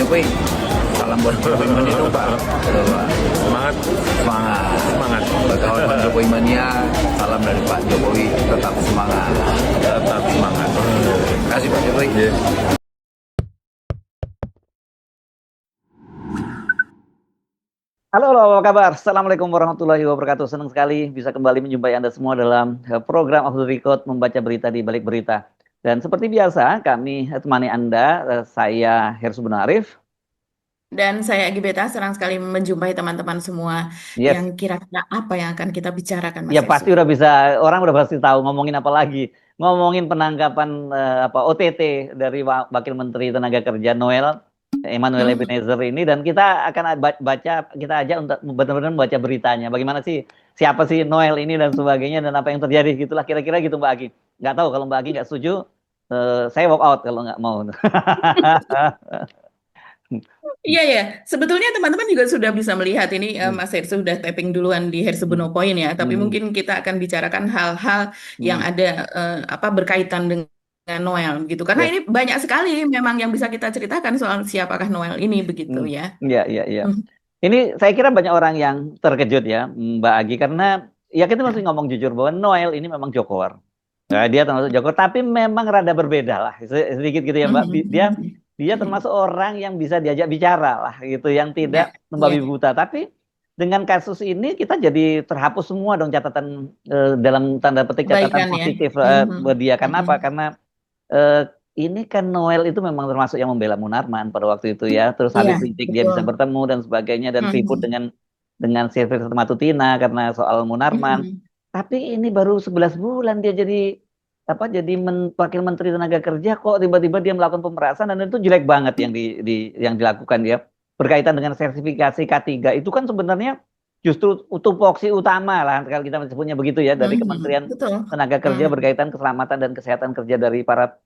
Jokowi. Salam buat Jokowi Mania dong Pak. Semangat, Semangat. semangat, Buat kawan Jokowi Mania, salam dari Pak Jokowi, tetap semangat. tetap semangat. Terima kasih Pak Jokowi. Iya. Halo, halo, apa kabar? Assalamualaikum warahmatullahi wabarakatuh. Senang sekali bisa kembali menjumpai Anda semua dalam program Off the Record membaca berita di balik berita. Dan seperti biasa, kami temani Anda, saya Hersu Benarif. Dan saya Egi Beta, senang sekali menjumpai teman-teman semua Yes, yang kira-kira apa yang akan kita bicarakan, ya Mas pasti Ersu. udah bisa, orang udah pasti tahu ngomongin apa lagi. Ngomongin penangkapan OTT dari Wakil Menteri Tenaga Kerja Noel, Emmanuel Mhm. Ebenezer ini, dan kita akan baca, kita ajak untuk benar-benar membaca beritanya. Bagaimana sih, siapa sih Noel ini dan sebagainya, dan apa yang terjadi, gitulah kira-kira gitu Mbak Aki. Nggak tahu kalau Mbak Aki nggak setuju, saya walk out kalau nggak mau. Iya ya, sebetulnya teman-teman juga sudah bisa melihat ini Hmm, Mas Hersu sudah tapping duluan di Hersu hmm, Beno Point ya, tapi hmm, mungkin kita akan bicarakan hal-hal yang hmm. ada apa berkaitan dengan Noel gitu. Karena Yes. ini banyak sekali memang yang bisa kita ceritakan soal siapakah Noel ini begitu Hmm. ya. Iya, iya, iya. Mhm. Ini saya kira banyak orang yang terkejut ya, Mbak Agi, karena ya kita mesti Ya. ngomong jujur bahwa Noel ini memang jokor. Nah, dia termasuk jokor, tapi memang rada berbeda lah, sedikit gitu ya Mbak. Dia Mhm. dia Mhm. termasuk orang yang bisa diajak bicara lah, gitu, yang tidak Ya, membabi ya, buta. Tapi dengan kasus ini kita jadi terhapus semua dong catatan, dalam tanda petik catatan kebaikan ya. positif buat Mhm. dia. Kenapa? Mhm. Karena eh, ini kan Noel itu memang termasuk yang membela Munarman pada waktu itu ya. Terus Iya, Habib Rizik dia betul. bisa bertemu dan sebagainya, dan ribut Mhm. dengan Sylvester Matutina karena soal Munarman. Mhm. Tapi ini baru 11 bulan dia jadi apa, jadi Wakil Menteri Tenaga Kerja, kok tiba-tiba dia melakukan pemerasan, dan itu jelek banget yang yang dilakukan dia berkaitan dengan sertifikasi K3. Itu kan sebenarnya justru tupoksi utama lah kalau kita sebutnya begitu ya, dari Mhm. Kementerian Betul. Tenaga Kerja Mhm. berkaitan keselamatan dan kesehatan kerja dari para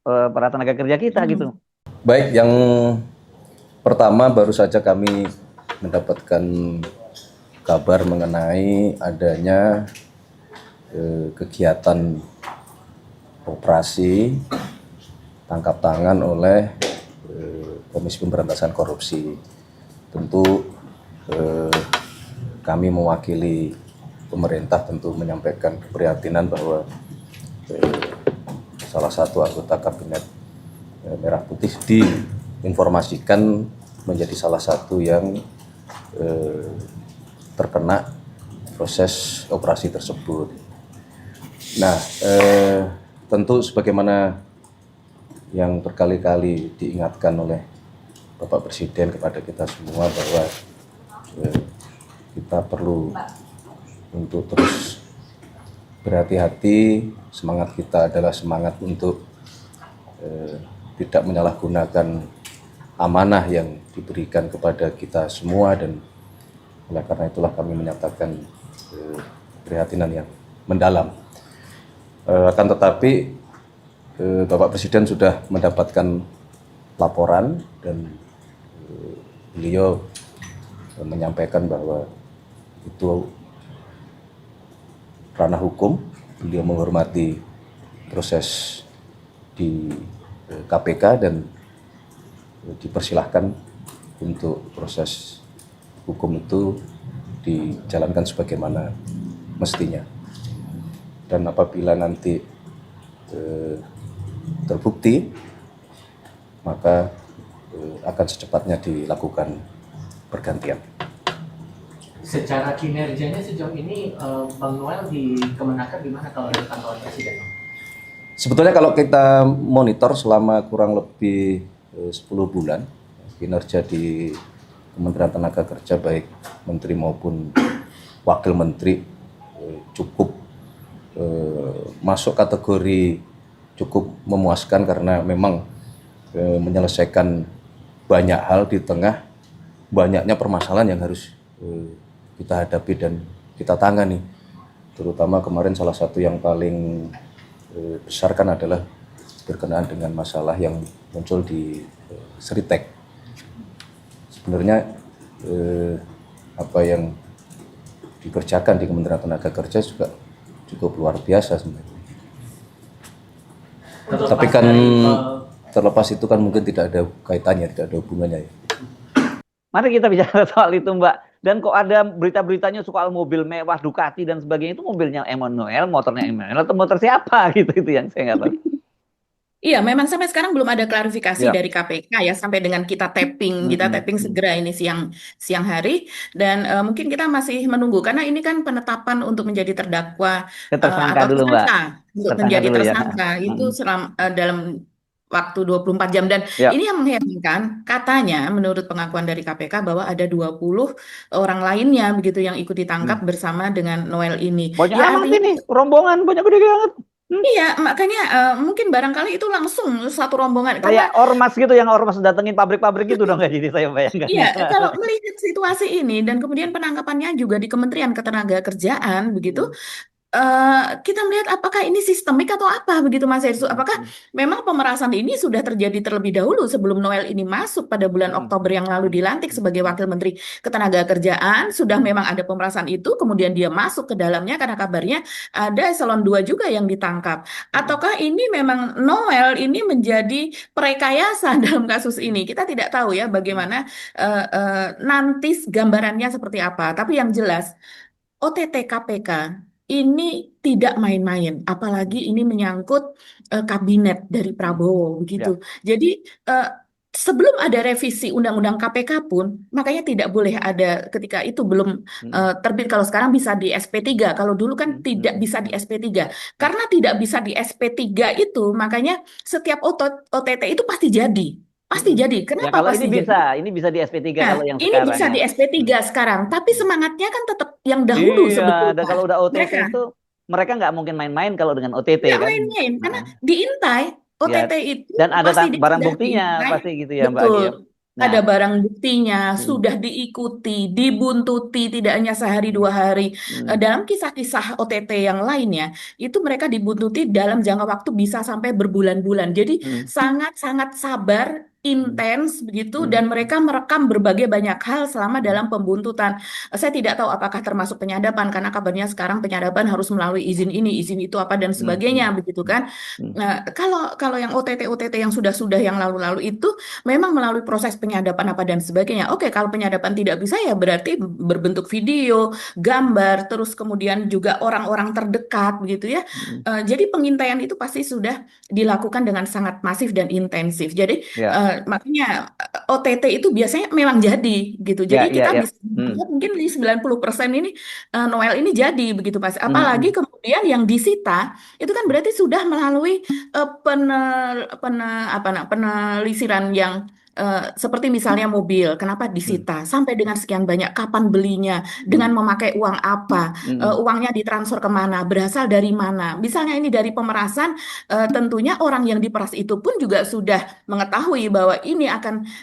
tenaga kerja kita gitu. Mhm. Baik, yang pertama baru saja kami mendapatkan kabar mengenai adanya kegiatan operasi tangkap tangan oleh Komisi Pemberantasan Korupsi. Tentu kami mewakili pemerintah tentu menyampaikan keprihatinan bahwa salah satu anggota kabinet Merah Putih diinformasikan menjadi salah satu yang terkena proses operasi tersebut. Nah, tentu sebagaimana yang berkali-kali diingatkan oleh Bapak Presiden kepada kita semua bahwa kita perlu untuk terus berhati-hati. Semangat kita adalah semangat untuk tidak menyalahgunakan amanah yang diberikan kepada kita semua, dan oleh karena itulah kami menyatakan keprihatinan yang mendalam. Akan tetapi Bapak Presiden sudah mendapatkan laporan, dan beliau menyampaikan bahwa itu ranah hukum. Beliau menghormati proses di KPK dan dipersilahkan untuk proses hukum itu dijalankan sebagaimana mestinya. Dan apabila nanti terbukti, maka akan secepatnya dilakukan pergantian. Secara kinerjanya sejauh ini Bang Noel di Kemenaker gimana kalau di kantor Presiden? Sebetulnya kalau kita monitor selama kurang lebih 10 bulan, kinerja di Kementerian Tenaga Kerja baik Menteri maupun Wakil Menteri cukup masuk kategori cukup memuaskan, karena memang menyelesaikan banyak hal di tengah banyaknya permasalahan yang harus kita hadapi dan kita tangani. Terutama kemarin salah satu yang paling besar kan adalah berkenaan dengan masalah yang muncul di Seritek. Sebenarnya apa yang dikerjakan di Kementerian Tenaga Kerja juga cukup luar biasa sebenarnya. Tapi kan terlepas itu kan mungkin tidak ada kaitannya, tidak ada hubungannya ya. Mari kita bicara soal itu, Mbak. Dan kok ada berita-beritanya soal mobil mewah Ducati dan sebagainya, itu mobilnya Emmanuel, motornya Emmanuel atau motor siapa gitu, itu yang saya nggak tahu. Iya, memang sampai sekarang belum ada klarifikasi Ya. dari KPK ya, sampai dengan kita tapping segera ini siang hari, dan mungkin kita masih menunggu karena ini kan penetapan untuk menjadi terdakwa Tersangka atau dulu, Mbak. tersangka, untuk Tersangka menjadi dulu ya. tersangka itu dalam waktu 24 jam, dan Ya. ini yang mengherankan, katanya menurut pengakuan dari KPK bahwa ada 20 orang lainnya begitu yang ikut ditangkap bersama dengan Noel ini. Banyak Ya amat artinya ini, rombongan banyak gede banget. iya, makanya mungkin barangkali itu langsung satu rombongan karena Kayak ormas gitu, yang ormas datengin pabrik-pabrik gitu dong, kayak jadi saya bayangkan. iya, kalau melihat situasi ini dan kemudian penangkapannya juga di Kementerian Ketenagakerjaan begitu, kita melihat apakah ini sistemik atau apa begitu Mas Hersu? Apakah memang pemerasan ini sudah terjadi terlebih dahulu sebelum Noel ini masuk pada bulan Oktober yang lalu dilantik sebagai Wakil Menteri Ketenagakerjaan, sudah memang ada pemerasan itu, kemudian dia masuk ke dalamnya karena kabarnya ada eselon 2 juga yang ditangkap. Ataukah ini memang Noel ini menjadi perekayasa dalam kasus ini? Kita tidak tahu ya bagaimana nanti gambarannya seperti apa. Tapi yang jelas OTT KPK ini tidak main-main, apalagi ini menyangkut kabinet dari Prabowo begitu. Jadi sebelum ada revisi Undang-Undang KPK pun, makanya tidak boleh ada ketika itu belum terbit. Kalau sekarang bisa di SP3, kalau dulu kan tidak bisa di SP3. Karena tidak bisa di SP3 itu, makanya setiap OTT itu pasti jadi. Pasti jadi. Ya Kenapa kalau pasti ini jadi? bisa di SP3 Nah, kalau yang ini sekarang bisa ya. di SP3 sekarang, tapi semangatnya kan tetap yang dahulu Iya, sebetulnya. dan kalau udah OTT Mereka itu mereka nggak mungkin main-main kalau dengan OTT nggak kan. main-main, karena Nah, diintai, ya, OTT itu dan ada pasti dia barang sudah buktinya diintai, pasti gitu ya Mbak betul. Agi ya. Nah, Ada barang buktinya, sudah diikuti, dibuntuti, tidak hanya sehari 2 hari. Dalam kisah-kisah OTT yang lainnya, itu mereka dibuntuti dalam jangka waktu bisa sampai berbulan-bulan. Jadi sangat-sangat sabar, intens begitu, dan mereka merekam berbagai banyak hal selama dalam pembuntutan. Saya tidak tahu apakah termasuk penyadapan, karena kabarnya sekarang penyadapan harus melalui izin ini, izin itu apa dan sebagainya, begitu kan. Nah, kalau yang OTT yang sudah yang lalu-lalu itu memang melalui proses penyadapan apa dan sebagainya. Oke, kalau penyadapan tidak bisa ya berarti berbentuk video, gambar, terus kemudian juga orang-orang terdekat begitu ya. Jadi pengintaian itu pasti sudah dilakukan dengan sangat masif dan intensif. Jadi makanya OTT itu biasanya memang jadi gitu. Jadi kita bisa melihat mungkin di 90% ini Noel ini jadi begitu Mas. Apalagi kemudian yang disita itu kan berarti sudah melalui penelitian yang seperti misalnya mobil, kenapa disita, sampai dengan sekian banyak, kapan belinya, dengan memakai uang apa, uangnya ditransfer kemana, berasal dari mana. Misalnya ini dari pemerasan, tentunya orang yang diperas itu pun juga sudah mengetahui bahwa ini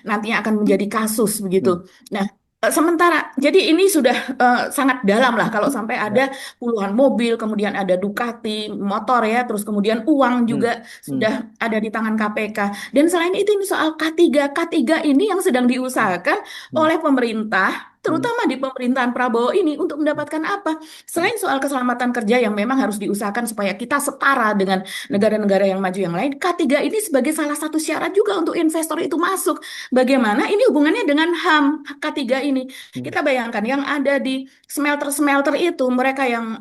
nantinya akan menjadi kasus begitu. Nah, sementara, jadi ini sudah sangat dalam lah kalau sampai ada puluhan mobil, kemudian ada Ducati, motor ya, terus kemudian uang juga sudah ada di tangan KPK. Dan selain itu ini soal K3 ini yang sedang diusahakan oleh pemerintah, terutama di pemerintahan Prabowo ini untuk mendapatkan apa? Selain soal keselamatan kerja yang memang harus diusahakan supaya kita setara dengan negara-negara yang maju yang lain, K3 ini sebagai salah satu syarat juga untuk investor itu masuk. Bagaimana ini hubungannya dengan HAM K3 ini? Kita bayangkan yang ada di smelter-smelter itu, mereka yang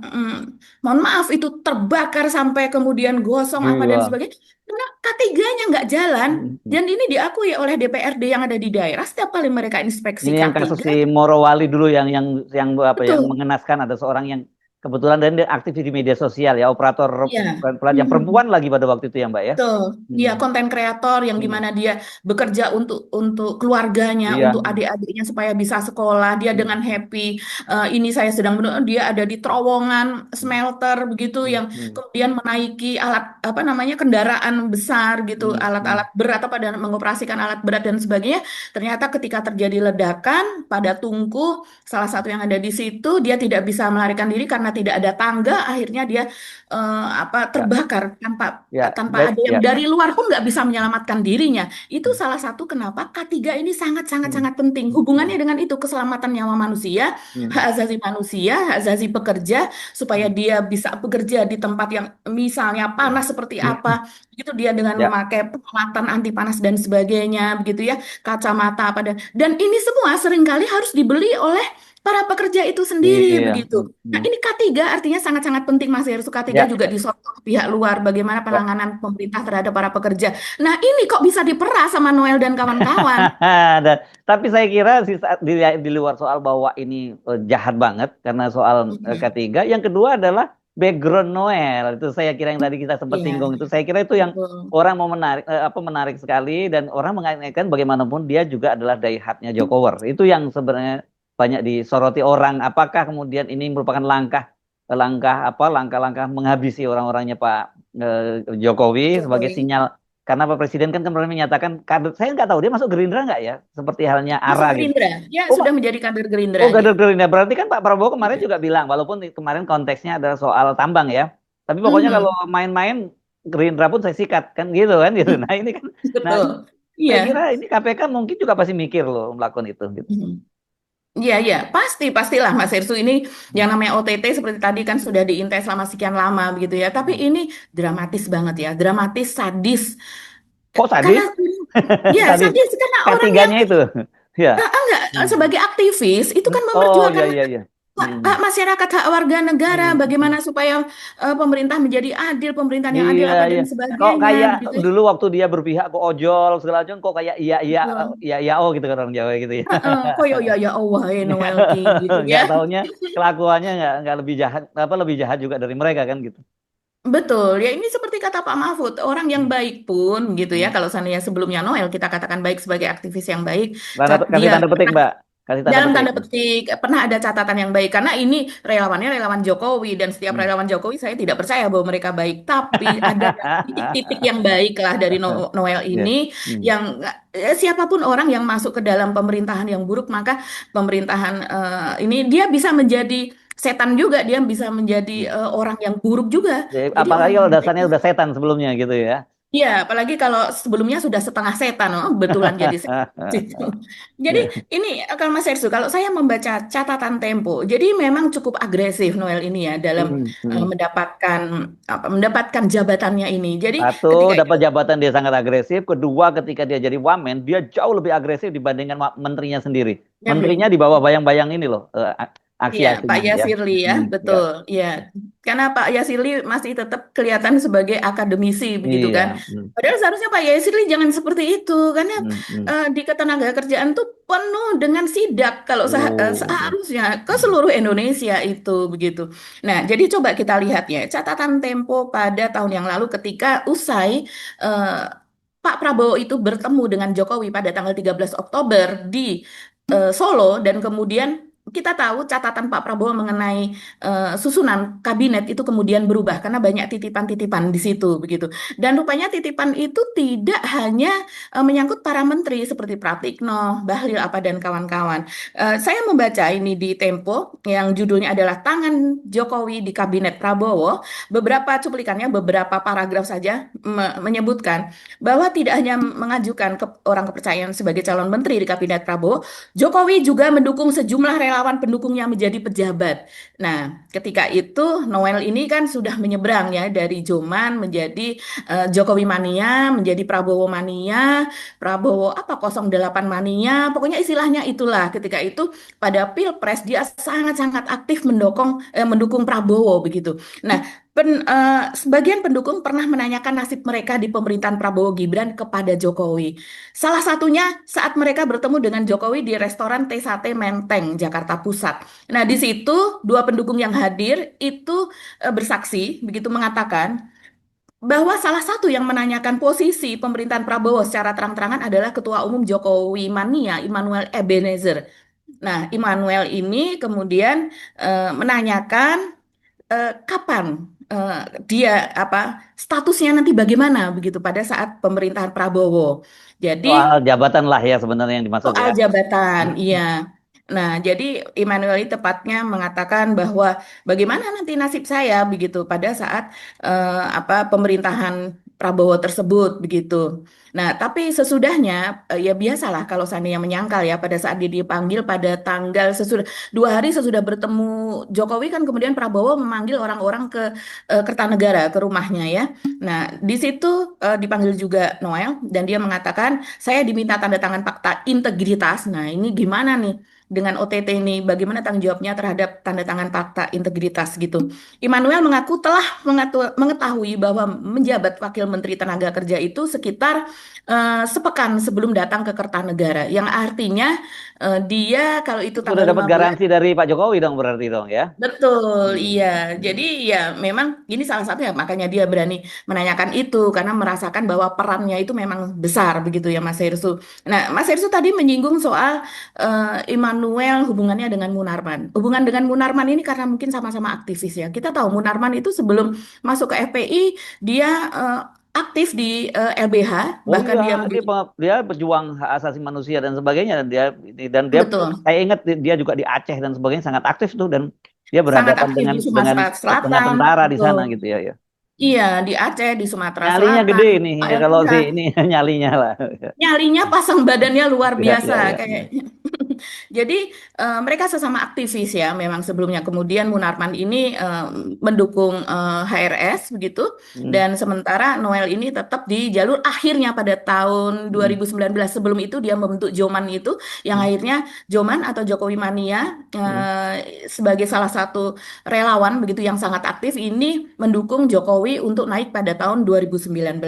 mohon maaf itu terbakar sampai kemudian gosong apa dan sebagainya. Karena K3-nya nggak jalan, dan ini diakui oleh DPRD yang ada di daerah setiap kali mereka inspeksi ini yang K3. kasus si Morowali dulu yang apa yang Betul. mengenaskan, ada seorang yang kebetulan dan dia aktif di media sosial ya, operator Iya. yang perempuan lagi pada waktu itu ya Mbak ya. Betul, dia konten kreator yang dimana dia bekerja untuk keluarganya, untuk adik-adiknya supaya bisa sekolah, dia dengan happy. Ini saya sedang menonton, dia ada di terowongan smelter begitu, yang kemudian menaiki alat apa namanya kendaraan besar gitu, alat-alat berat apa dan mengoperasikan alat berat dan sebagainya. Ternyata ketika terjadi ledakan pada tungku salah satu yang ada di situ, dia tidak bisa melarikan diri karena karena tidak ada tangga, akhirnya dia Ya, terbakar tanpa ya, tanpa ada ya. yang dari luar pun nggak bisa menyelamatkan dirinya. Itu salah satu kenapa K3 ini sangat sangat Hmm, sangat penting. Hubungannya dengan itu keselamatan nyawa manusia, hmm, hak asasi pekerja supaya hmm, dia bisa bekerja di tempat yang misalnya panas seperti hmm. apa, itu dia dengan Ya, memakai peralatan anti panas dan sebagainya, begitu ya, kacamata apa dan ini semua seringkali harus dibeli oleh para pekerja itu sendiri iya. begitu. Nah, ini K3 artinya sangat-sangat penting Mas Heru. K3 Ya, juga disorot pihak luar bagaimana ya. penanganan pemerintah terhadap para pekerja. Nah, ini kok bisa diperas sama Noel dan kawan-kawan? Tapi saya kira di luar soal bahwa ini jahat banget karena soal Mhm. K3, yang kedua adalah background Noel. Itu saya kira yang tadi kita sempat Iya, singgung itu. Saya kira itu yang betul. orang mau menarik sekali dan orang mengaitkan bagaimanapun dia juga adalah diehardnya Jokower. Itu yang sebenarnya banyak disoroti orang. Apakah kemudian ini merupakan langkah-langkah menghabisi orang-orangnya Pak Jokowi sebagai Jokowi sinyal karena Pak Presiden kan kemarin menyatakan kader, saya nggak tahu dia masuk Gerindra nggak ya, seperti halnya masuk Ara gitu. Gerindra. Ya, Oh, sudah menjadi kader Gerindra oh dia. kader Gerindra, berarti kan Pak Prabowo kemarin Iya. juga bilang, walaupun kemarin konteksnya adalah soal tambang ya, tapi pokoknya kalau Mhm. main-main Gerindra pun saya sikat kan gitu. Nah ini kan, nah Betul. ini saya kira Iya. ini KPK mungkin juga pasti mikir loh melakukan itu gitu. Mhm. Iya, iya, pastilah Mas Hersu ini yang namanya OTT seperti tadi kan sudah diintai selama sekian lama begitu ya. Tapi Hmm. ini dramatis banget ya, dramatis, sadis. Kok Karena sadis? ya Sadis sadis karena orang yang K3-nya itu, ya. enggak Hmm. sebagai aktivis itu kan Oh memperjuangkan ya ya ya. hak Hmm. masyarakat, hak warga negara, Hmm. bagaimana supaya pemerintah menjadi adil, pemerintahan yang adil Iya, apa dan iya. Kok sebagainya kayak begitu ya. dulu waktu dia berpihak ke ojol segala macam kok kayak iya iya Betul. iya iya oh gitu kan orang Jawa gitu ya. Koyo ya Allah Noel Ki gitu ya. Nggak taunya kelakuannya nggak lebih jahat lebih jahat juga dari mereka kan gitu. Betul, ya ini seperti kata Pak Mahfud, orang yang Hmm. baik pun gitu ya, Hmm. kalau seandainya sebelumnya Noel kita katakan baik sebagai aktivis yang baik, Kasih dia tanda petik Mbak, kasih tanda dalam petik. tanda petik pernah ada catatan yang baik karena ini relawannya relawan Jokowi dan setiap Hmm. relawan Jokowi saya tidak percaya bahwa mereka baik, tapi ada titik-titik yang baik lah dari Noel Ya. ini Hmm. yang siapapun orang yang masuk ke dalam pemerintahan yang buruk maka pemerintahan ini dia bisa menjadi setan juga, dia bisa menjadi Hmm. orang yang buruk juga, Jadi, jadi orang apalagi yang kalau baik. dasarnya udah setan sebelumnya gitu ya. Iya, apalagi kalau sebelumnya sudah setengah setan, oh, betulan jadi setan. Gitu. Jadi Ya. ini kalau Mas Ersu, kalau saya membaca catatan Tempo, jadi memang cukup agresif Noel ini ya dalam Hmm. Hmm. mendapatkan jabatannya ini. Jadi Satu, ketika itu dapat jabatan dia sangat agresif. Kedua, ketika dia jadi wamen, dia jauh lebih agresif dibandingkan menterinya sendiri. Menterinya Kemlu. di bawah bayang-bayang ini loh, Iya, Pak aksi-aksinya ya. Yasirli ya, Ya. betul. Iya, karena Pak Yasirli masih tetap kelihatan sebagai akademisi begitu kan. Iya. Hmm. Padahal seharusnya Pak Yasirli jangan seperti itu, karena Hmm. Hmm. di ketenaga kerjaan tuh penuh dengan sidak kalau Oh. seharusnya ke Hmm. seluruh Indonesia itu begitu. Nah, jadi coba kita lihat ya catatan Tempo pada tahun yang lalu ketika usai eh, Pak Prabowo itu bertemu dengan Jokowi pada tanggal 13 Oktober di Solo dan kemudian kita tahu catatan Pak Prabowo mengenai susunan kabinet itu kemudian berubah karena banyak titipan-titipan di situ begitu. Dan rupanya titipan itu tidak hanya menyangkut para menteri seperti Pratikno, Bahlil apa dan kawan-kawan. Saya membaca ini di Tempo yang judulnya adalah Tangan Jokowi di Kabinet Prabowo. Beberapa cuplikannya, beberapa paragraf saja menyebutkan bahwa tidak hanya mengajukan orang kepercayaan sebagai calon menteri di Kabinet Prabowo, Jokowi juga mendukung sejumlah relawan pendukungnya menjadi pejabat. Nah, ketika itu Noel ini kan sudah menyeberang ya dari Joman menjadi Jokowi mania, menjadi Prabowo mania, Prabowo apa 08 mania, pokoknya istilahnya itulah. Ketika itu pada Pilpres dia sangat-sangat aktif mendukung Prabowo begitu. Nah, sebagian pendukung pernah menanyakan nasib mereka di pemerintahan Prabowo Gibran kepada Jokowi. Salah satunya saat mereka bertemu dengan Jokowi di restoran T1 Menteng, Jakarta Pusat. Nah, di situ dua pendukung yang hadir itu bersaksi, begitu mengatakan bahwa salah satu yang menanyakan posisi pemerintahan Prabowo secara terang-terangan adalah Ketua Umum Jokowi Mania, Immanuel Ebenezer. Nah, Immanuel ini kemudian menanyakan kapan dia statusnya nanti bagaimana begitu pada saat pemerintahan Prabowo. Jadi Soal jabatan lah ya sebenarnya yang dimaksud soal ya. jabatan, iya. Nah, jadi Immanuel ini tepatnya mengatakan bahwa bagaimana nanti nasib saya begitu pada saat pemerintahan Prabowo tersebut begitu. Nah, tapi sesudahnya ya biasalah kalau seandainya menyangkal ya pada saat dia dipanggil pada tanggal sesudah 2 hari sesudah bertemu Jokowi kan kemudian Prabowo memanggil orang-orang ke Kertanegara ke rumahnya ya. Nah, di situ dipanggil juga Noel dan dia mengatakan saya diminta tanda tangan fakta integritas. Nah, ini gimana nih? Dengan OTT ini, bagaimana tanggung jawabnya terhadap tanda tangan fakta integritas gitu. Immanuel mengaku telah mengetahui bahwa menjabat Wakil Menteri Tenaga Kerja itu sekitar sepekan sebelum datang ke Kertanegara, yang artinya dia kalau itu Sudah tanggal dapat 15. garansi dari Pak Jokowi dong berarti dong ya. Betul, Hmm. iya. Jadi ya memang ini salah satunya makanya dia berani menanyakan itu karena merasakan bahwa perannya itu memang besar begitu ya Mas Hersu. Nah, Mas Hersu tadi menyinggung soal Immanuel hubungannya dengan Munarman. Hubungan dengan Munarman ini karena mungkin sama-sama aktivis ya. Kita tahu Munarman itu sebelum masuk ke FPI dia aktif di LBH, Oh bahkan iya, dia dia, menjadi dia berjuang hak asasi manusia dan sebagainya dan dia betul saya ingat dia juga di Aceh dan sebagainya sangat aktif tuh dan dia sangat berhadapan aktif di dengan Sumatera Selatan, tentara di betul. sana gitu ya, ya. Iya, di Aceh, di Sumatera Nyalinya Selatan, gede nih Pak ya, kalau LBH. si ini nyalinya lah. Nyalinya pasang badannya luar Ya, biasa ya, ya, kayak. ya. Jadi mereka sesama aktivis ya memang sebelumnya. Kemudian Munarman ini mendukung HRS begitu Hmm, dan sementara Noel ini tetap di jalur akhirnya pada tahun hmm, 2019. Sebelum itu dia membentuk Joman itu yang hmm, akhirnya Joman atau Jokowi Mania hmm, sebagai salah satu relawan begitu yang sangat aktif ini mendukung Jokowi untuk naik pada tahun 2019.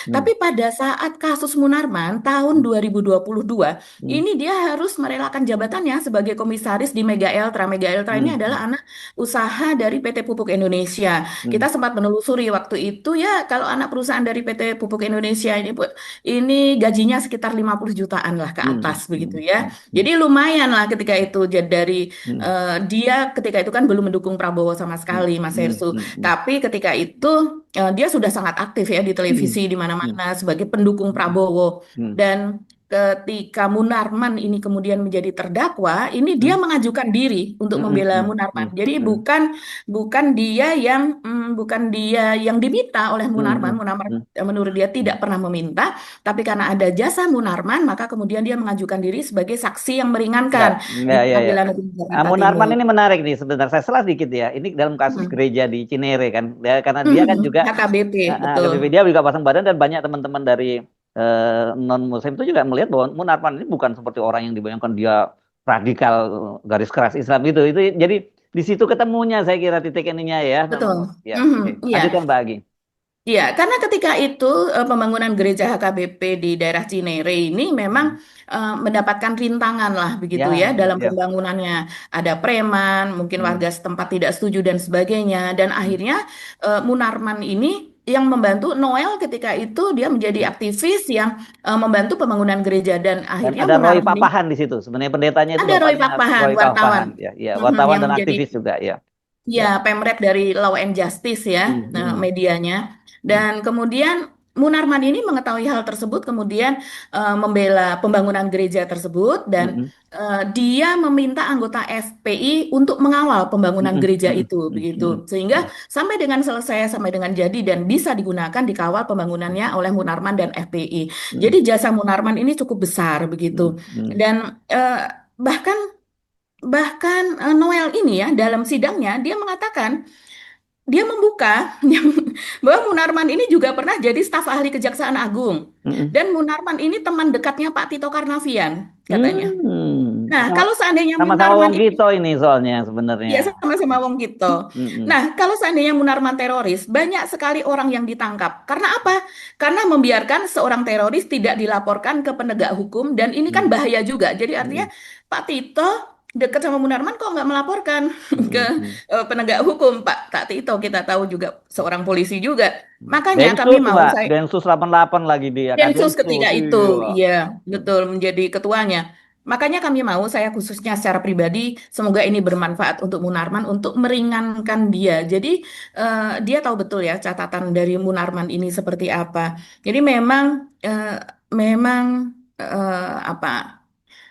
hmm, Tapi pada saat kasus Munarman tahun 2022 hmm, ini dia harus merelakan jabatannya sebagai komisaris di Mega Eltra. Mega Eltra ini hmm, adalah anak usaha dari PT Pupuk Indonesia. hmm, Kita sempat menelusuri waktu itu ya kalau anak perusahaan dari PT Pupuk Indonesia ini Bu, ini gajinya sekitar 50 jutaan lah ke hmm, atas begitu hmm, ya. hmm, hmm, Jadi lumayan lah ketika itu jadi dari hmm, dia ketika itu kan belum mendukung Prabowo sama hmm, sekali Mas hmm, Hersu. hmm, hmm, Tapi ketika itu dia sudah sangat aktif ya di hmm, televisi di hmm, mana-mana sebagai pendukung Prabowo hmm, dan ketika Munarman ini kemudian menjadi terdakwa, ini hmm, dia mengajukan diri untuk hmm, hmm, membela hmm, Munarman. hmm, Jadi hmm, bukan dia yang diminta oleh hmm, Munarman. hmm, Munarman hmm, menurut dia tidak pernah meminta, tapi karena ada jasa Munarman, maka kemudian dia mengajukan diri sebagai saksi yang ya, meringankan ya, di ya, ya. Pengadilan Negeri Jakarta Munarman Timur. ini menarik nih sebentar. Saya salah dikit ya. Ini dalam kasus Hmm. gereja di Cinere kan. Karena dia kan juga HKBP, betul. AKBP dia juga pasang badan dan banyak teman-teman dari non Muslim itu juga melihat bahwa Munarman ini bukan seperti orang yang dibayangkan dia radikal garis keras Islam gitu. Itu jadi di situ ketemunya saya kira titik ininya ya. Betul. Ya, oke. Iya. Lanjutkan Mbak Agi. Iya, karena ketika itu pembangunan gereja HKBP di daerah Cinere ini memang Hmm. mendapatkan rintangan lah begitu ya Ya, ya, dalam ya. pembangunannya. Ada preman, mungkin Hmm, warga setempat tidak setuju dan sebagainya. Dan hmm, akhirnya Munarman ini yang membantu Noel ketika itu dia menjadi hmm. aktivis yang membantu pembangunan gereja dan Dan akhirnya ada Roy Munarman ini Papahan di situ. Sebenarnya pendetanya itu ada Roy bapaknya Pakpahan, Roy wartawan. Papahan. Ya, ya, wartawan Yang dan menjadi aktivis juga ya. Ya. ya, Pemret dari Law and Justice ya, Hmm, hmm, medianya. hmm, Dan kemudian Munarman ini mengetahui hal tersebut, kemudian membela pembangunan gereja tersebut, dan hmm, dia meminta anggota FPI untuk mengawal pembangunan hmm, gereja hmm, itu, hmm, hmm, begitu. Sehingga sampai dengan selesai, sampai dengan jadi dan bisa digunakan dikawal pembangunannya oleh Munarman dan FPI. hmm, Jadi jasa Munarman ini cukup besar, hmm, begitu. hmm, Dan bahkan Bahkan Noel ini ya dalam sidangnya dia mengatakan dia membuka bahwa Munarman ini juga pernah jadi staf ahli Kejaksaan Agung hmm, dan Munarman ini teman dekatnya Pak Tito Karnavian katanya. Nah, Sama- kalau seandainya Sama-sama Munarman Wong ini Kito ini soalnya sebenarnya. ya sama-sama wong gitu. Hmm, hmm, Nah, kalau seandainya Munarman teroris, banyak sekali orang yang ditangkap. Karena apa? Karena membiarkan seorang teroris tidak dilaporkan ke penegak hukum dan ini kan hmm, bahaya juga. Jadi artinya hmm, Pak Tito dekat sama Munarman kok nggak melaporkan ke hmm, hmm. penegak hukum Pak Tito kita tahu juga seorang polisi juga. Makanya kami Densus mau Mbak, saya Densus 88 lagi dia, Kak Densus Densus. ketika itu, Iya. iya betul menjadi ketuanya. Makanya kami mau saya khususnya secara pribadi semoga ini bermanfaat untuk Munarman untuk meringankan dia. Jadi dia tahu betul ya catatan dari Munarman ini seperti apa. Jadi memang apa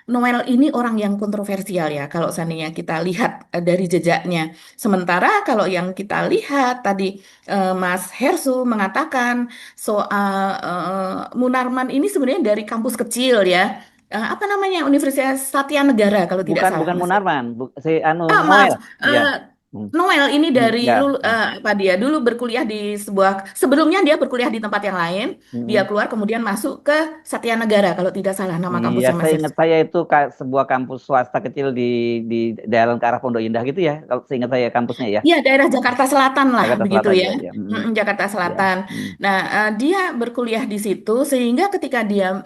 Noel ini orang yang kontroversial ya kalau seandainya kita lihat dari jejaknya. Sementara kalau yang kita lihat tadi Mas Hersu mengatakan soal Munarman ini sebenarnya dari kampus kecil ya. Apa namanya Universitas Satya Negara kalau tidak Bukan salah bukan Mas. Munarman, si anu Maaf, Noel. Ya. Hmm. Noel ini dari Ya. apa dia dulu berkuliah di sebuah sebelumnya dia berkuliah di tempat yang lain, dia Hmm. keluar kemudian masuk ke Satya Negara kalau tidak salah nama Iya, kampusnya Mas saya Hersu. ingat saya itu sebuah kampus swasta kecil di jalan ke arah Pondok Indah gitu ya. Kalau seingat saya kampusnya ya. Ya, daerah Jakarta Selatan lah Jakarta begitu Selatan ya. ya, ya. Jakarta Ya. Selatan. Nah, dia berkuliah di situ sehingga ketika dia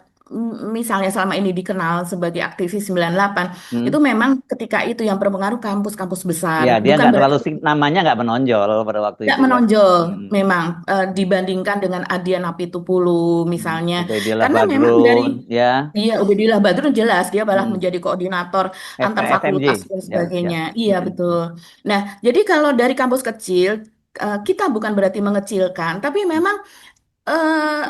misalnya selama ini dikenal sebagai aktivis 98, Hmm. itu memang ketika itu yang berpengaruh kampus-kampus besar. Ya, dia Bukan nggak berarti terlalu namanya nggak menonjol pada waktu tidak itu ya. menonjol Hmm. memang dibandingkan dengan Adian Apitupulu misalnya. Ubaidillah Karena memang dari Badrun ya, Iya, Ubedillah Badrun jelas dia malah hmm. menjadi koordinator antar SMJ fakultas dan ya, ya. sebagainya. Iya, betul. Nah, jadi kalau dari kampus kecil kita bukan berarti mengecilkan, tapi memang eh,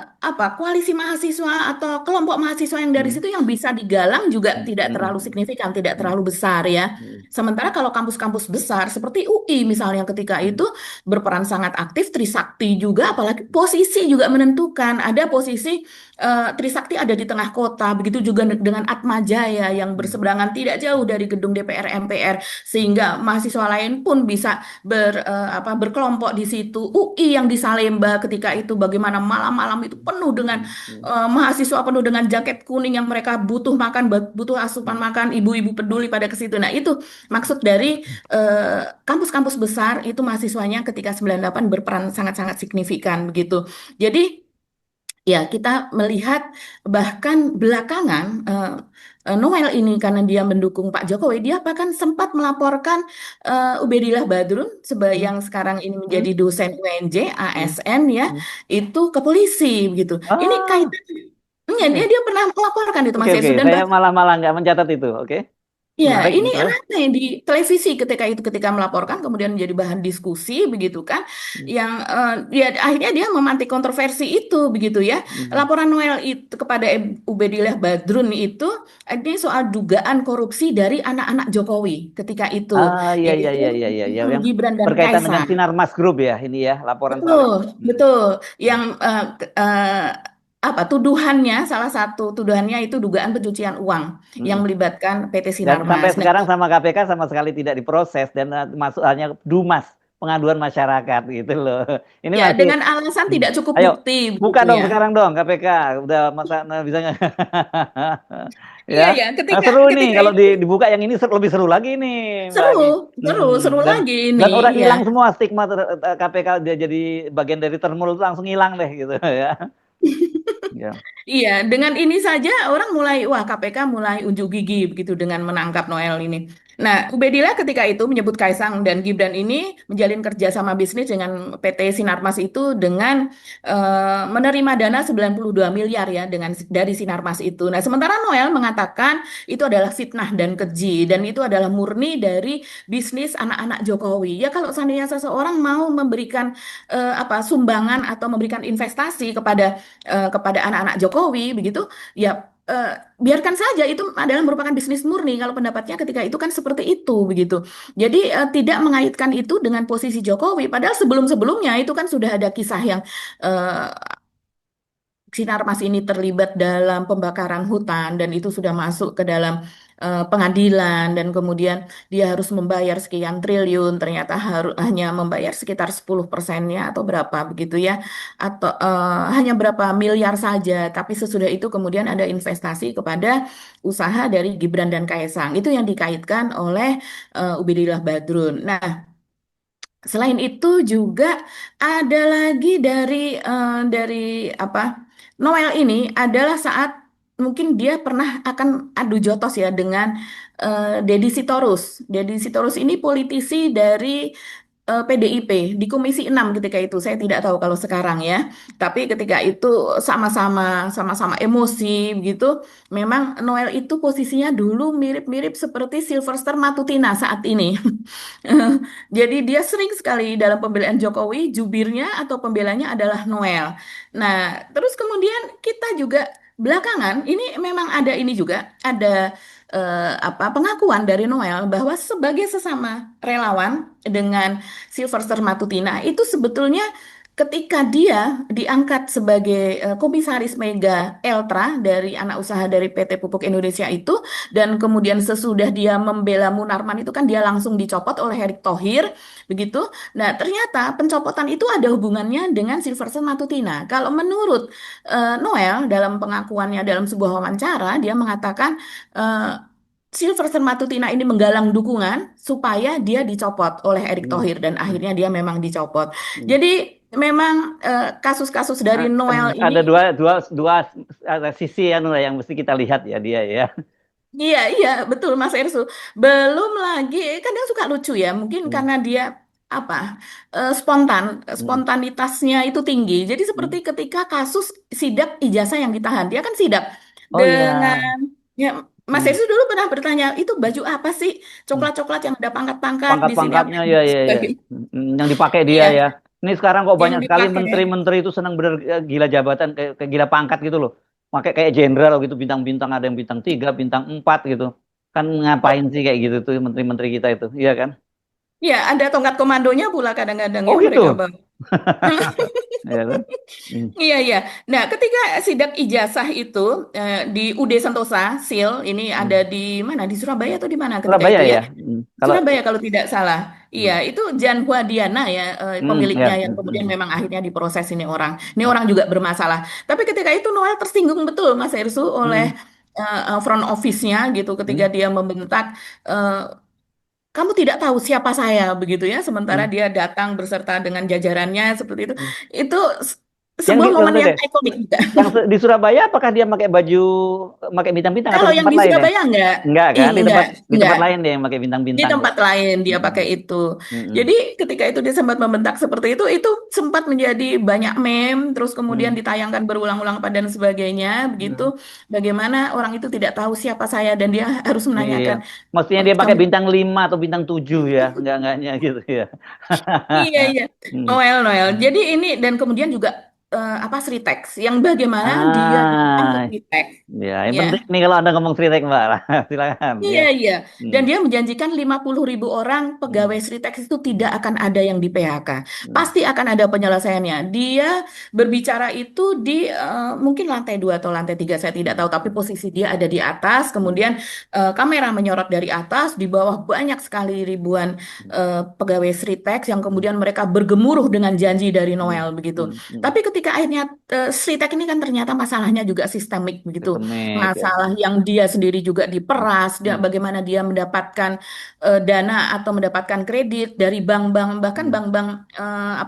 koalisi mahasiswa atau kelompok mahasiswa yang dari Hmm. situ yang bisa digalang juga tidak terlalu Hmm. signifikan, tidak Hmm. terlalu besar ya. Hmm. Sementara kalau kampus-kampus besar seperti UI misalnya ketika itu berperan sangat aktif, Trisakti juga, apalagi posisi juga menentukan. Ada posisi Trisakti ada di tengah kota, begitu juga dengan Atmajaya yang berseberangan tidak jauh dari gedung DPR MPR, sehingga mahasiswa lain pun bisa berkelompok di situ. UI yang di Salemba ketika itu bagaimana malam-malam itu penuh dengan mahasiswa penuh dengan jaket kuning yang mereka butuh makan, butuh asupan makan, ibu-ibu peduli pada ke situ. Nah, itu maksud dari kampus-kampus besar itu mahasiswanya ketika 98 berperan sangat-sangat signifikan begitu. Jadi ya, kita melihat bahkan belakangan Noel ini karena dia mendukung Pak Jokowi, dia bahkan sempat melaporkan Ubedillah Badrun yang sekarang ini Hmm. menjadi dosen UNJ Hmm. ASN ya, Hmm. itu ke polisi begitu. Ini Ah, kaitannya oke. dia pernah melaporkan itu Oke, Mas oke. Yesus dan Saya malah nggak mencatat itu. Oke. ya, Menarik. ini Terus? aneh di televisi ketika melaporkan kemudian menjadi bahan diskusi begitu kan, yang ya akhirnya dia memantik kontroversi itu begitu ya. Hmm. Laporan Noel itu kepada Ubedillah Badrun itu ini soal dugaan korupsi dari anak-anak Jokowi ketika itu, Ah, iya, iya, yaitu iya, iya, iya, iya. Yang Gibran dan berkaitan dengan Kaisang. Sinarmas Group ya, ini ya, laporan soal Betul, itu. betul. Yang tuduhannya, salah satu tuduhannya itu dugaan pencucian uang Hmm. yang melibatkan PT Dan sampai Sinarmas. Nah, sekarang sama KPK sama sekali tidak diproses dan masuk hanya Dumas, pengaduan masyarakat gitu loh. Ini ya, masih, dengan alasan tidak cukup ayo bukti, buka begitu dong ya. sekarang dong KPK, udah masa bisa nggak? Iya, Ya, ya, nah, ketika seru nih ketika kalau itu dibuka yang ini lebih seru lagi nih Mbak seru, Agi. seru Dan lagi ini, udah iya. hilang semua stigma KPK dia jadi bagian dari termul itu langsung hilang deh gitu ya. Ya. Iya, dengan ini saja orang mulai, wah KPK mulai unjuk gigi begitu dengan menangkap Noel ini. Nah, Ubedillah ketika itu menyebut Kaisang dan Gibran ini menjalin kerjasama bisnis dengan PT Sinarmas itu dengan menerima dana 92 miliar ya dari Sinarmas itu. Nah, sementara Noel mengatakan itu adalah fitnah dan keji dan itu adalah murni dari bisnis anak-anak Jokowi. Ya kalau seandainya seseorang mau memberikan sumbangan atau memberikan investasi kepada anak-anak Jokowi begitu ya biarkan saja itu adalah merupakan bisnis murni kalau pendapatnya ketika itu kan seperti itu begitu. Jadi tidak mengaitkan itu dengan posisi Jokowi padahal sebelum-sebelumnya itu kan sudah ada kisah yang eh, Sinarmas ini terlibat dalam pembakaran hutan dan itu sudah masuk ke dalam pengadilan dan kemudian dia harus membayar sekian triliun ternyata hanya membayar sekitar 10%-nya atau berapa begitu ya atau hanya berapa miliar saja tapi sesudah itu kemudian ada investasi kepada usaha dari Gibran dan Kaisang itu yang dikaitkan oleh Ubedillah Badrun. Nah, selain itu juga ada lagi dari Noel ini adalah saat mungkin dia pernah akan adu jotos ya dengan Deddy Sitorus. Deddy Sitorus ini politisi dari PDIP di Komisi 6 ketika itu. Saya tidak tahu kalau sekarang ya. Tapi ketika itu sama-sama emosi begitu. Memang Noel itu posisinya dulu mirip-mirip seperti Sylvester Matutina saat ini. Jadi dia sering sekali dalam pembelaan Jokowi, jubirnya atau pembelanya adalah Noel. Nah, terus kemudian kita juga belakangan ini memang ada ini juga, ada pengakuan dari Noel bahwa sebagai sesama relawan dengan Sylvester Matutina itu sebetulnya ketika dia diangkat sebagai komisaris Mega Eltra dari anak usaha dari PT Pupuk Indonesia itu, dan kemudian sesudah dia membela Munarman itu kan dia langsung dicopot oleh Erick Thohir begitu. Nah, ternyata pencopotan itu ada hubungannya dengan Sylvester Matutina. Kalau menurut Noel dalam pengakuannya dalam sebuah wawancara, dia mengatakan eh, Sylvester Matutina ini menggalang dukungan supaya dia dicopot oleh Erick Hmm. Thohir dan Hmm. akhirnya dia memang dicopot. Hmm. Jadi memang kasus-kasus dari Noel Ada ini, dua ada sisi yang mesti kita lihat ya dia ya. iya iya betul Mas Ersu. Belum lagi kadang suka lucu ya, mungkin Hmm. karena dia apa Hmm. spontanitasnya itu tinggi. Jadi seperti Hmm. ketika kasus sidak ijazah yang ditahan, dia kan sidak Oh iya. dengan ya, Mas Hmm. Ersu dulu pernah bertanya itu baju apa sih Hmm. coklat-coklat yang ada pangkat-pangkat di sini apa Pangkat-pangkatnya dan ya ya ya. sebagainya. Yang dipakai dia Iya, ya. Ini sekarang kok yang banyak sekali dipakai. menteri-menteri itu senang bener gila jabatan kayak gila pangkat gitu loh. Pakai kayak jenderal gitu bintang-bintang ada yang bintang 3, bintang 4 gitu. Kan ngapain sih kayak gitu tuh menteri-menteri kita itu, iya kan? Iya, ada tongkat komandonya pula kadang-kadang Oh yang mereka gitu. bawa. Ya kan? Hmm. Iya, iya. Nah, ketika sidak ijazah itu di UD Sentosa, SIL, ini ada Hmm. di mana? Di Surabaya atau di mana ketika Surabaya itu ya? ya. Hmm. Kalau Surabaya kalau tidak salah. Iya, hmm. itu Jan Huadiana ya Ya. pemiliknya yang Hmm. kemudian Hmm. memang akhirnya diproses ini orang. Ini orang juga bermasalah. Tapi ketika itu Noel tersinggung betul Mas Ersu oleh Hmm. front office-nya gitu ketika Hmm. dia membentak eh, kamu tidak tahu siapa saya begitu ya, sementara Hmm. dia datang berserta dengan jajarannya seperti itu. Hmm. Itu Yang sebuah momen sebentar yang deh. ikonik juga. Di Surabaya apakah dia pakai baju pakai bintang-bintang atau Kalau di yang tempat di lain ya? Surabaya enggak, Enggak kan? Di enggak. tempat lain dia yang pakai Di bintang-bintang tuh. tempat lain dia Hmm. pakai itu. Hmm. Jadi ketika itu dia sempat membentak seperti itu sempat menjadi banyak meme, terus kemudian Hmm. ditayangkan berulang-ulang dan sebagainya, begitu. Hmm. Bagaimana orang itu tidak tahu siapa saya dan dia harus Iya. menanyakan, Mestinya dia pakai kamu bintang 5 atau bintang 7 ya. Enggaknya gitu ya. iya, iya. Hmm. Noel, Noel. Hmm. Jadi ini dan kemudian juga Sritex yang bagaimana dia datang ke Ah, Sritex. ya, yang Ya, penting nih kalau Anda ngomong Sritek, Mbak. Silakan ya. iya, iya. Hmm. Dan dia menjanjikan 50.000 orang pegawai Hmm. Sritex itu Hmm. tidak akan ada yang di PHK. Hmm. Pasti akan ada penyelesaiannya. Dia berbicara itu di mungkin lantai 2 atau lantai 3 saya tidak tahu. Tapi posisi dia ada di atas. Hmm. Kemudian kamera menyorot dari atas. Di bawah banyak sekali ribuan pegawai Sritex yang kemudian mereka bergemuruh dengan janji dari Hmm. Noel begitu. Hmm. Hmm. Tapi ketika akhirnya Sritex ini kan ternyata masalahnya juga sistemik begitu, Sistemik ya. masalah yang dia sendiri juga diperas, dia, Hmm. bagaimana dia mendapatkan dana atau mendapatkan kredit dari bank-bank, bahkan Hmm. bank-bank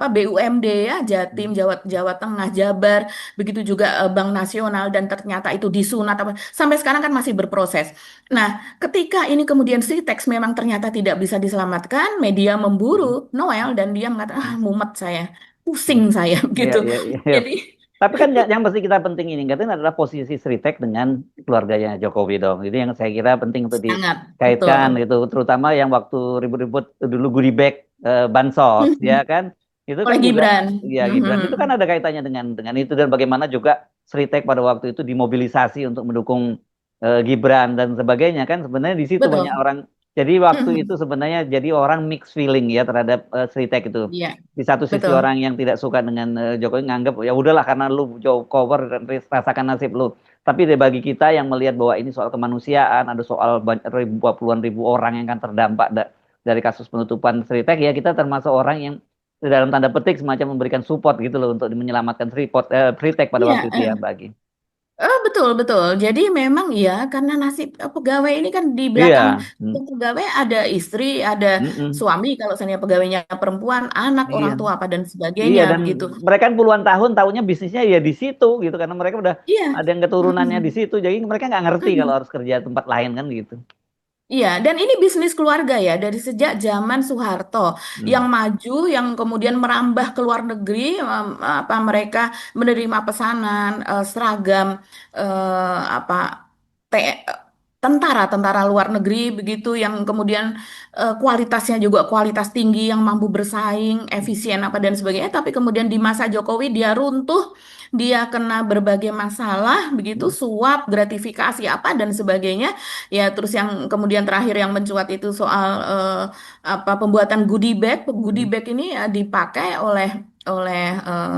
BUMD ya, Jatim, Hmm. Jawa Jawa Tengah, Jabar, begitu juga Bank Nasional dan ternyata itu disunat sampai sekarang kan masih berproses. Nah, ketika ini kemudian si teks memang ternyata tidak bisa diselamatkan, media Hmm. memburu Noel dan dia mengatakan Hmm. mumet saya, Hmm. pusing saya Iya, gitu. iya, iya, iya. Jadi Tapi kan yang mesti kita penting ini katanya adalah posisi Sritek dengan keluarganya Jokowi dong. Itu yang saya kira penting untuk sangat dikaitkan betul. gitu. Terutama yang waktu ribut-ribut dulu goodie bag bansos, ya kan? Itu kan Oleh juga Gibran. ya Gibran itu kan Mhm. ada kaitannya dengan itu dan bagaimana juga Sritek pada waktu itu dimobilisasi untuk mendukung Gibran dan sebagainya kan sebenarnya di situ banyak Betul. orang. Jadi waktu itu Mhm. sebenarnya jadi orang mixed feeling ya terhadap Sritek itu. Iya, Di satu sisi betul. orang yang tidak suka dengan Jokowi nganggap ya udahlah karena lu cover dan rasakan nasib lu. Tapi bagi kita yang melihat bahwa ini soal kemanusiaan, ada soal puluhan ribu orang yang akan terdampak dari kasus penutupan Sritek ya kita termasuk orang yang dalam tanda petik semacam memberikan support gitu loh untuk menyelamatkan Sritek pada Iya, waktu itu ya bagi. betul, betul. Jadi memang ya, karena nasib pegawai ini kan di belakang Iya. Hmm. pegawai ada istri, ada Mm-mm. suami, kalau misalnya pegawainya perempuan, anak, orang Iya. tua, apa dan Iya sebagainya, dan begitu. mereka kan puluhan tahun tahunya bisnisnya ya di situ gitu karena mereka udah Iya. ada yang keturunannya di Mhm. situ jadi mereka nggak ngerti kalau Mhm. harus kerja tempat lain kan gitu. Iya, dan ini bisnis keluarga ya dari sejak zaman Soeharto yang Hmm. maju, yang kemudian merambah ke luar negeri, apa mereka menerima pesanan seragam apa tentara luar negeri begitu yang kemudian kualitasnya juga kualitas tinggi yang mampu bersaing, efisien apa dan sebagainya, tapi kemudian di masa Jokowi dia runtuh, dia kena berbagai masalah begitu, suap, gratifikasi apa dan sebagainya. Ya, terus yang kemudian terakhir yang mencuat itu soal apa pembuatan goodie bag. Goodie bag ini ya dipakai oleh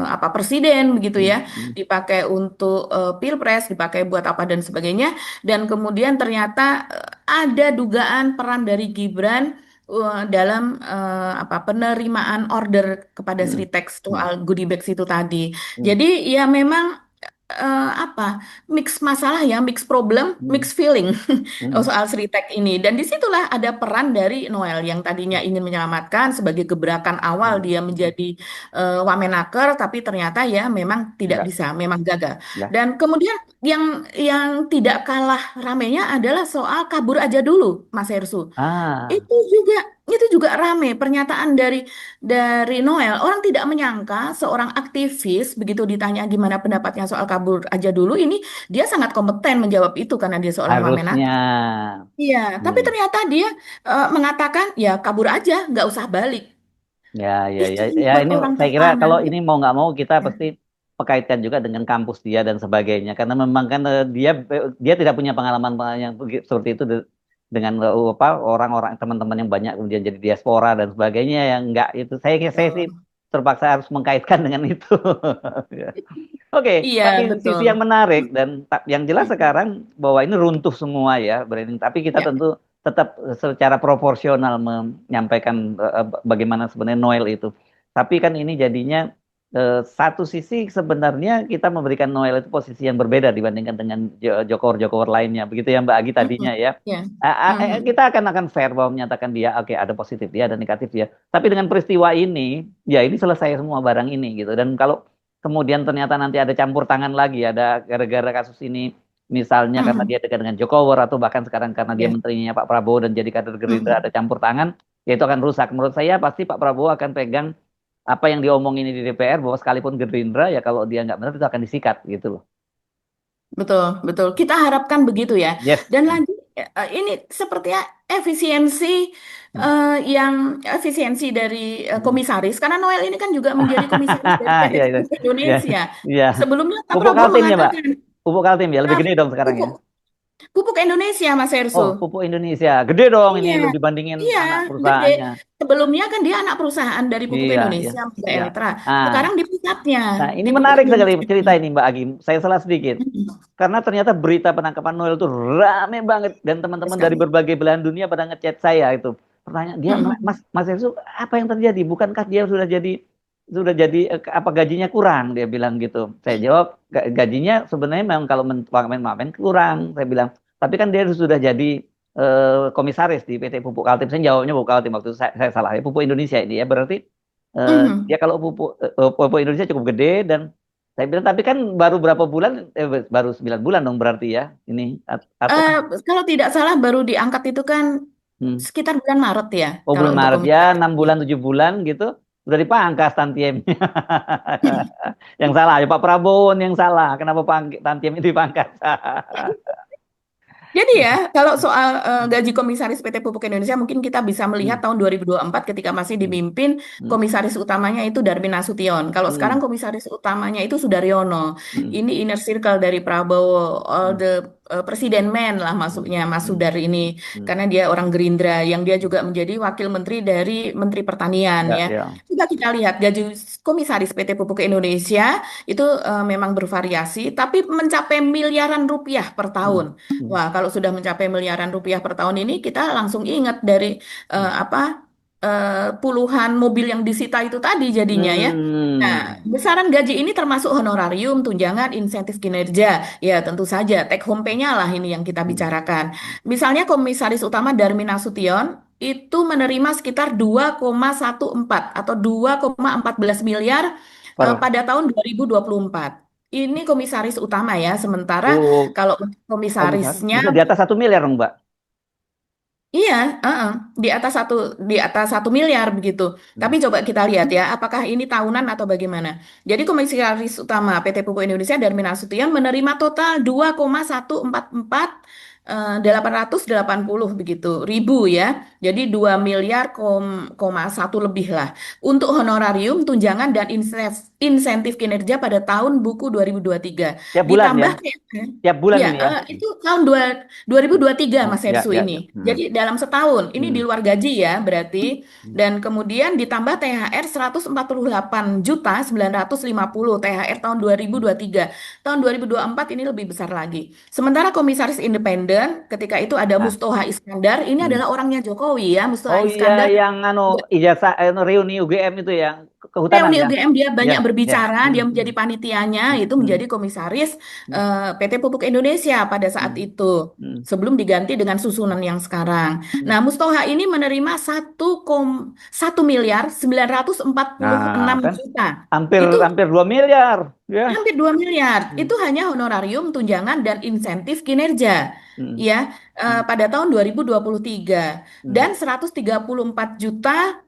apa presiden begitu ya, dipakai untuk pilpres, dipakai buat apa dan sebagainya. Dan kemudian ternyata ada dugaan peran dari Gibran dalam apa penerimaan order kepada Sritex soal goodie bags itu tadi. Jadi ya memang apa mix masalah ya, mix problem, mix feeling soal Sritek ini. Dan disitulah ada peran dari Noel yang tadinya ingin menyelamatkan sebagai gebrakan awal dia menjadi Wamenaker, tapi ternyata ya memang tidak Enggak. bisa, memang gagal. Ya. Dan kemudian yang tidak kalah ramenya adalah soal kabur aja dulu, Mas Hersu. Ah, Itu juga itu juga rame pernyataan dari Noel. Orang tidak menyangka seorang aktivis begitu ditanya gimana pendapatnya soal kabur aja dulu ini dia sangat kompeten menjawab itu karena dia seorang harusnya. Wamenaker. Iya, tapi Hmm. ternyata dia mengatakan ya kabur aja, nggak usah balik. Ya, ya, Itu ya, ya. buat Ini orang saya kira terpana. kalau ini mau nggak mau kita Ya. pasti pekaitkan juga dengan kampus dia dan sebagainya. Karena memang kan dia tidak punya pengalaman yang seperti itu dengan apa orang-orang teman-teman yang banyak kemudian jadi diaspora dan sebagainya yang nggak itu. Saya sih Betul. terpaksa harus mengkaitkan dengan itu. Ya. Oke, Iya, tapi betul. sisi yang menarik dan yang jelas sekarang bahwa ini runtuh semua ya, branding. Tapi kita Ya. tentu tetap secara proporsional menyampaikan bagaimana sebenarnya Noel itu. Tapi kan ini jadinya satu sisi sebenarnya kita memberikan Noel itu posisi yang berbeda dibandingkan dengan Jokor-Jokor lainnya. Begitu ya Mbak Agi tadinya ya. Ya. Mhm. Kita akan fair bahwa menyatakan dia oke ada positif dia ada negatif dia. Tapi dengan peristiwa ini ya ini selesai semua barang ini gitu. Dan kalau kemudian ternyata nanti ada campur tangan lagi, ada gara-gara kasus ini, misalnya karena Mhm. dia dekat dengan Jokowi atau bahkan sekarang karena dia Ya. menterinya Pak Prabowo dan jadi kader Gerindra ada Mhm. campur tangan, ya itu akan rusak. Menurut saya pasti Pak Prabowo akan pegang apa yang diomongin di DPR bahwa sekalipun Gerindra ya kalau dia nggak benar itu akan disikat gitu loh. Betul, betul. Kita harapkan begitu ya. Yes. Dan lagi ini sepertinya efisiensi efisiensi dari komisaris karena Noel ini kan juga menjadi komisaris dari PT Iya, iya, Pupuk iya, Indonesia. iya. Sebelumnya Pak Pupuk Prabowo Kaltim ya Mbak? mengatakan Pupuk Kaltim ya, lebih "Ah, gede dong sekarang ya. pupuk pupuk Indonesia Mas Oh, Ersu. Pupuk Indonesia. Gede dong ini Iya, dibandingin iya, anak gede. perusahaannya. Sebelumnya kan dia anak perusahaan dari Pupuk Iya, iya. Indonesia, Mega Iya. Elitra. Ah, Sekarang di pusatnya, nah, ini di Pupuk menarik sekali Indonesia. cerita ini Mbak Agi. Saya salah sedikit. Karena ternyata berita penangkapan Noel itu rame banget dan teman-teman dari Sekali. berbagai belahan dunia pada ngechat saya itu. Pertanyaan dia, Mm-mm. Mas Yesus, apa yang terjadi? Bukankah dia sudah jadi apa gajinya kurang? Dia bilang gitu. Saya jawab, gajinya sebenarnya memang kalau main kurang. Saya bilang, tapi kan dia sudah jadi komisaris di PT Pupuk Kaltim. Saya jawabnya Pupuk Kaltim waktu itu saya salah ya Pupuk Indonesia ini ya. Berarti dia Mhm. kalau Pupuk Indonesia cukup gede dan saya bilang tapi kan baru berapa bulan baru 9 bulan dong berarti ya ini atau Eh, Kalau tidak salah baru diangkat itu kan hmm, sekitar bulan Maret ya, oh kalau bulan untuk Maret ya komisaris. 6 bulan 7 bulan gitu udah dipangkas tantiemnya. Yang salah ya Pak Prabowo yang salah kenapa tantiem itu dipangkas. Jadi ya, kalau soal gaji komisaris PT Pupuk Indonesia, mungkin kita bisa melihat Hmm, tahun 2024 ketika masih hmm, dipimpin hmm, komisaris utamanya itu Darmin Nasution. Kalau sekarang hmm, komisaris utamanya itu Sudaryono. hmm, Ini inner circle dari Prabowo, all hmm, the presiden man lah hmm, masuknya Mas hmm, Sudar ini. hmm. Karena dia orang Gerindra, yang dia juga menjadi wakil menteri dari Menteri Pertanian Ya, ya. ya. Coba kita lihat gaji komisaris PT Pupuk Indonesia itu memang bervariasi, tapi mencapai miliaran rupiah per Hmm, tahun. hmm, Wah, kalau sudah mencapai miliaran rupiah per tahun ini, kita langsung ingat dari hmm. apa puluhan mobil yang disita itu tadi jadinya ya. Nah, Hmm. besaran gaji ini termasuk honorarium, tunjangan, insentif kinerja. Ya, tentu saja take home pay-nya lah ini yang kita Hmm. bicarakan. Misalnya komisaris utama Darmin Nasution itu menerima sekitar 2,14 atau 2,14 miliar Per pada tahun 2024. Ini komisaris utama ya, sementara oh, kalau komisaris komisarisnya, bisa di atas 1 miliar dong Mbak. iya, di atas 1 miliar begitu. Hmm. Tapi coba kita lihat ya, apakah ini tahunan atau bagaimana? Jadi komisaris utama PT Pupuk Indonesia Darmin Nasution menerima total 2,144 880 begitu ribu ya. Jadi 2 miliar, 1 lebih lah. Untuk honorarium, tunjangan dan insentif kinerja pada tahun buku 2023. Tiap bulan ya, Ditambah tiap bulan ya, ini ya. itu tahun 2023 Oh, Mas ya, Hersu ya, ya. ini. Jadi dalam setahun, ini di Hmm. luar gaji ya berarti. Dan kemudian ditambah THR 148.950 THR tahun 2023. Tahun 2024 ini lebih besar lagi. Sementara komisaris independen ketika itu ada Nah, Mustoha Iskandar, ini hmm. adalah orangnya Jokowi ya, Mustoha Oh iya, Iskandar. yang ijazah reuni UGM itu yang kehutanan Reuni ya. UGM dia Ya, banyak ya. berbicara, dia menjadi panitianya, itu Hmm. menjadi komisaris PT Pupuk Indonesia pada saat Hmm. itu. Hmm. Sebelum diganti dengan susunan yang sekarang. Nah, Mustoha ini menerima 1 miliar 946 Nah, kan juta. hampir Itu hampir 2 miliar ya. hampir 2 miliar. Hmm. Itu hanya honorarium, tunjangan, dan insentif kinerja. Hmm. Ya, pada tahun 2023. Hmm. Dan 134 juta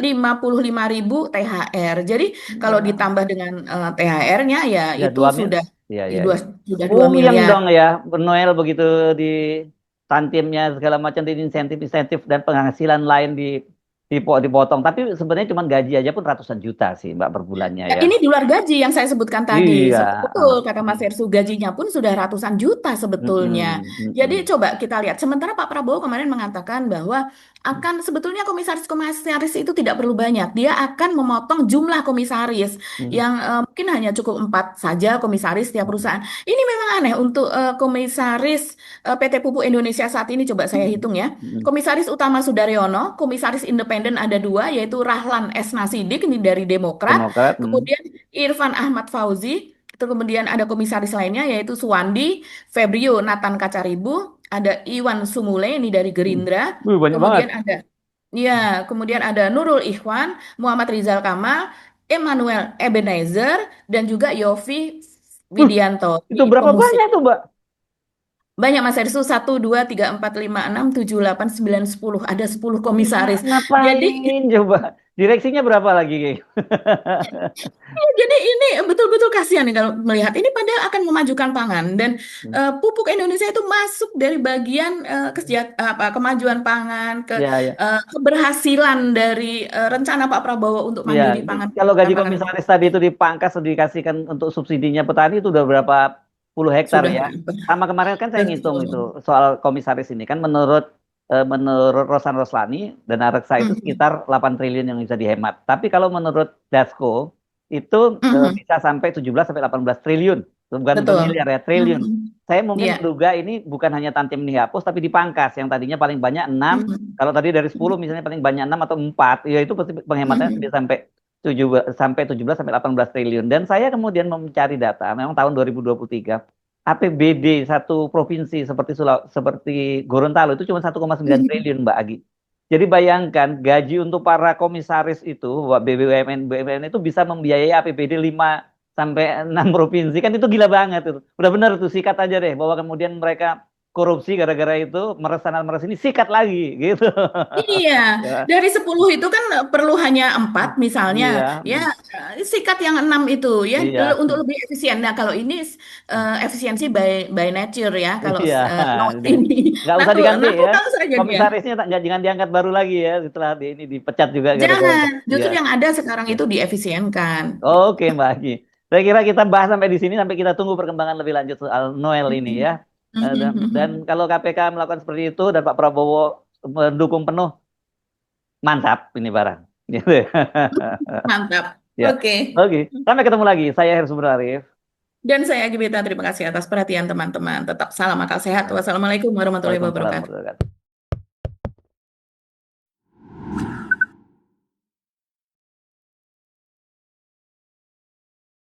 55.000 THR. Jadi kalau ditambah dengan THR-nya ya Ya itu 2 sudah ya, ya, ya, dua, ya. sudah 2 Puyeng miliar. dong ya, Noel begitu di tantimnya segala macam di insentif dan penghasilan lain dipotong. Tapi sebenarnya cuma gaji aja pun ratusan juta sih Mbak per bulannya Ya, ya. ini di luar gaji yang saya sebutkan tadi. Iya. Betul, kata Mas Hersu, gajinya pun sudah ratusan juta sebetulnya. Jadi coba kita lihat. Sementara Pak Prabowo kemarin mengatakan bahwa akan sebetulnya komisaris-komisaris itu tidak perlu banyak. Dia akan memotong jumlah komisaris yang mungkin hanya cukup 4 saja komisaris tiap perusahaan. Ini memang aneh untuk komisaris PT Pupuk Indonesia saat ini. Coba saya hitung ya. Komisaris utama Sudaryono, komisaris independen ada 2, yaitu Rahlan S. Nasidik, ini dari Demokrat. Demokrat. Kemudian Irfan Ahmad Fauzi, itu kemudian ada komisaris lainnya yaitu Suwandi, Febrio Nathan Kacaribu, ada Iwan Sumule ini dari Gerindra. Banyak Kemudian banget. kemudian ada Nurul Ikhwan, Muhammad Rizal Kamal, Emmanuel Ebenezer, dan juga Yofi Widianto. Itu Ini berapa pemusik. banyak tuh Mbak? Banyak Mas Hersu, 1, 2, 3, 4, 5, 6, 7, 8, 9, 10. Ada 10 komisaris. Jadi Ngapain coba? Direksinya berapa lagi? Jadi ini betul-betul kasihan nih kalau melihat ini, padahal akan memajukan pangan dan pupuk Indonesia itu masuk dari bagian kemajuan pangan, Ya, ya. keberhasilan dari rencana Pak Prabowo untuk Ya, mandiri pangan. kalau gaji pangan. komisaris tadi itu dipangkas dikasihkan untuk subsidinya petani itu udah berapa puluh hektar Sudah ya. Sama kemarin kan saya ngitung betul. itu soal komisaris ini kan menurut Rosan Roslani dan Areksa itu sekitar 8 triliun yang bisa dihemat. Tapi kalau menurut Dasko itu bisa sampai 17 sampai 18 triliun. Bukan Betul. miliar ya, triliun. Saya mungkin Iya. menduga ini bukan hanya tantim dihapus tapi dipangkas. Yang tadinya paling banyak 6, kalau tadi dari 10 misalnya paling banyak 6 atau 4, ya itu pasti penghematannya bisa sampai 17 sampai 18 triliun. Dan saya kemudian mencari data, memang tahun 2023 APBD satu provinsi seperti Gorontalo itu cuma 1,9 triliun Mbak Agi. Jadi bayangkan gaji untuk para komisaris itu, BUMN itu bisa membiayai APBD 5 sampai 6 provinsi, kan itu gila banget itu. Udah benar tuh, sikat aja deh bahwa kemudian mereka korupsi gara-gara itu, meres sana meres ini, sikat lagi gitu. Iya, Ya. dari 10 itu kan perlu hanya 4 misalnya, Iya. ya sikat yang 6 itu ya Iya. untuk lebih efisien. Nah kalau ini efisiensi by nature ya, kalau Iya. laut ini Nggak usah diganti ya. lakukan saja dia. Komisarisnya jangan diangkat baru lagi ya setelah ini dipecat juga. Jangan, justru Ya. yang ada sekarang itu diefisienkan. Oke Mbak Agi. Saya kira kita bahas sampai di sini, sampai kita tunggu perkembangan lebih lanjut soal Noel ini ya. Dan kalau KPK melakukan seperti itu dan Pak Prabowo mendukung penuh, mantap ini barang. Gitu. Mantap. Ya. Oke. Sampai ketemu lagi. Saya Hersu Arif. Dan saya Gibita, terima kasih atas perhatian teman-teman. Tetap salam akal sehat. Wassalamualaikum warahmatullahi Waalaikumsalam wabarakatuh. warahmatullahi wabarakatuh.